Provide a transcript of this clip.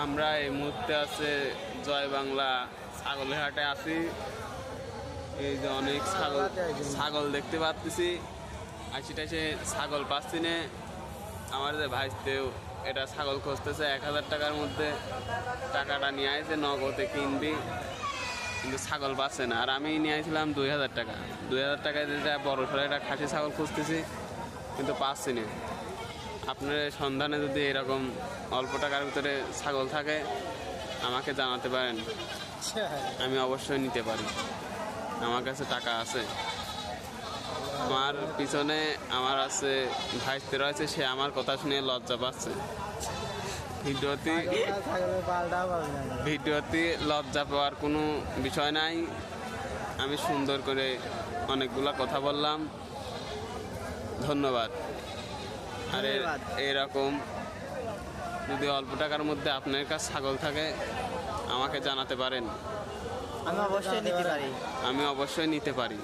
আমরা এই মুহূর্তে আছে জয় বাংলা ছাগলের হাটে আছি। এই যে অনেক ছাগল দেখতে পাচ্ছি। আশিটা সে ছাগল পাচ্ছি না। আমার যে ভাইতেও এটা ছাগল খুঁজতেছে 1000 টাকার মধ্যে। টাকাটা নিয়ে আসছে, নগদে কিনবি, কিন্তু ছাগল পাচ্ছে না। আর আমি নিয়ে আসছিলাম 2000 টাকা। 2000 টাকায় যেটা বড় সড়ো একটা খাসি ছাগল খুঁজতেছি, কিন্তু পাচ্ছি না। আপনার সন্ধানে যদি এরকম অল্প টাকার ভিতরে ছাগল থাকে আমাকে জানাতে পারেন, আমি অবশ্যই নিতে পারি। আমার কাছে টাকা আছে। আমার পিছনে আমার আছে ভাইস্তে রয়েছে, সে আমার কথা শুনে লজ্জা পাচ্ছে। ভিডিওতে লজ্জা পাওয়ার কোনো বিষয় নাই। আমি সুন্দর করে অনেকগুলা কথা বললাম। ধন্যবাদ। আর এরকম যদি অল্প টাকার মধ্যে আপনার কাছে ছাগল থাকে আমাকে জানাতে পারেন, আমি অবশ্যই নিতে পারি। আমি অবশ্যই নিতে পারি।